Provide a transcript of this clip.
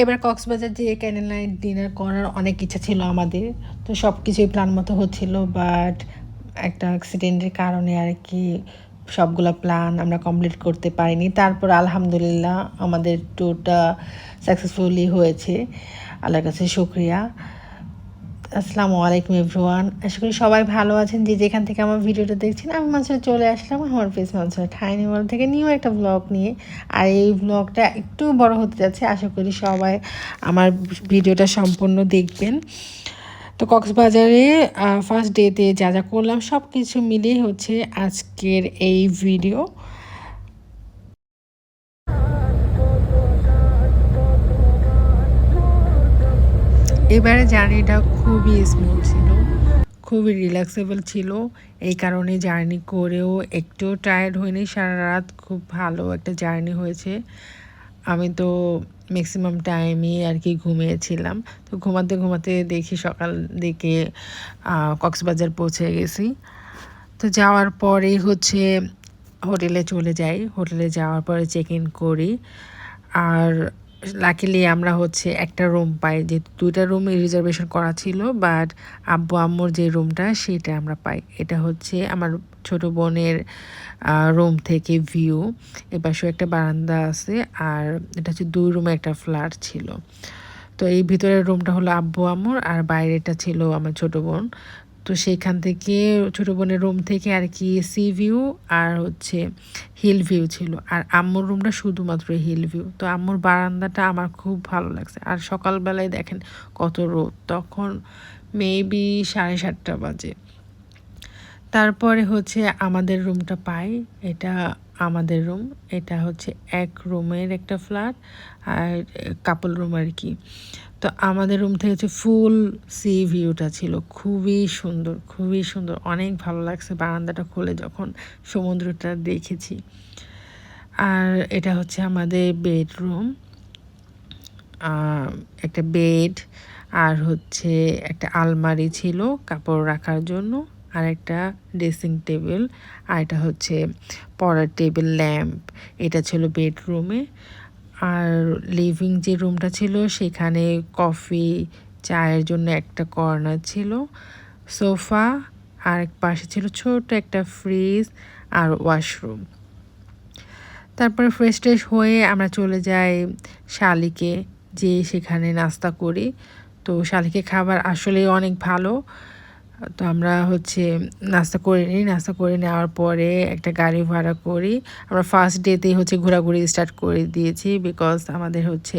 এবার কক্সবাজার যেয়ে candle night dinner করার অনেক ইচ্ছা ছিল আমাদের। তো সব কিছুই প্ল্যান মতো হচ্ছিল, বাট একটা অ্যাক্সিডেন্টের কারণে আর কি সবগুলো প্ল্যান আমরা কমপ্লিট করতে পারিনি। তারপর আলহামদুলিল্লাহ আমাদের ট্যুরটা সাকসেসফুলি হয়েছে, আল্লাহর কাছে শুক্রিয়া। আসসালামু আলাইকুম এভরিওয়ান, আশা করি সবাই ভালো আছেন। যে যেখান থেকে আমার ভিডিওটা দেখছেন, আমি মাঝে চলে আসলাম আমার ফেস মানসার ঠাইনি ওয়ার্ল্ড থেকে নিউ একটা ব্লগ নিয়ে। আর এই ব্লগটা একটু বড় হতে যাচ্ছে, আশা করি সবাই আমার ভিডিওটা সম্পূর্ণ দেখবেন। তো কক্সবাজারে ফার্স্ট ডেতে যা যা করলাম সব কিছু মিলিয়ে হচ্ছে আজকের এই ভিডিও। এবারে জার্নিটা খুবই স্মুথ ছিল, খুবই রিল্যাক্সেবল ছিল। এই কারণে জার্নি করেও একটু টায়ার্ড হয়নি। সারা রাত খুব ভালো একটা জার্নি হয়েছে। আমি তো ম্যাক্সিমাম টাইমই আর কি ঘুমিয়েছিলাম। তো ঘুমাতে ঘুমাতে দেখি সকাল দিকে কক্সবাজার পৌঁছে গেছি। তো যাওয়ার পরেই হচ্ছে হোটেলে চলে যাই। হোটেলে যাওয়ার পরে চেক ইন করি। আর লাকিলি আমরা হচ্ছে একটা রুম পাই, যে দুইটা রুমে রিজার্ভেশন করা ছিল, বাট আব্বু আম্মুর যে রুমটা সেটা আমরা পাই। এটা হচ্ছে আমার ছোট বোনের রুম থেকে ভিউ। এপাশেও একটা বারান্দা আছে, আর এটা হচ্ছে 2 রুমে একটা ফ্ল্যাট ছিল। তো এই ভিতরের রুমটা হলো আব্বু আম্মুর, আর বাইরেটা ছিল আমার ছোট বোন। তো সেইখান থেকে ছোটো বোনের রুম থেকে আর কি সি ভিউ আর হচ্ছে হিল ভিউ ছিল, আর আম্মুর রুমটা শুধুমাত্র হিল ভিউ। তো আম্মুর বারান্দাটা আমার খুব ভালো লাগছে। আর সকালবেলায় দেখেন কত রোদ, তখন মেবি 7:30 বাজে। তারপরে হচ্ছে আমাদের রুমটা পাই। এটা আমাদের রুম, এটা হচ্ছে এক রুমের একটা ফ্ল্যাট, আর কাপল রুম আর কি। তো আমাদের রুম থেকে হচ্ছে ফুল সি ভিউটা ছিল, খুবই সুন্দর, খুবই সুন্দর, অনেক ভালো লাগছে বারান্দাটা খুলে যখন সমুদ্রটা দেখেছি। আর এটা হচ্ছে আমাদের বেডরুম, একটা বেড, আর হচ্ছে একটা আলমারি ছিল কাপড় রাখার জন্য, আর একটা ড্রেসিং টেবিল, আর এটা হচ্ছে পড়ার টেবিল, ল্যাম্প। এটা ছিল বেডরুমে। আর লিভিং যে রুমটা ছিল সেখানে কফি চায়ের জন্য একটা কর্নার ছিল, সোফা, আর এক পাশে ছিল ছোট একটা ফ্রিজ আর ওয়াশরুম। তারপরে ফ্রেশ ট্রেশ হয়ে আমরা চলে যাই শালিকে, যে সেখানে নাস্তা করি। তো শালিকে খাবার আসলে অনেক ভালো। তো আমরা হচ্ছে নাস্তা করে নিই। নাস্তা করে নেওয়ার পরে একটা গাড়ি ভাড়া করি। আমরা ফার্স্ট ডেতেই হচ্ছে ঘোরাঘুরি স্টার্ট করে দিয়েছি, বিকজ আমাদের হচ্ছে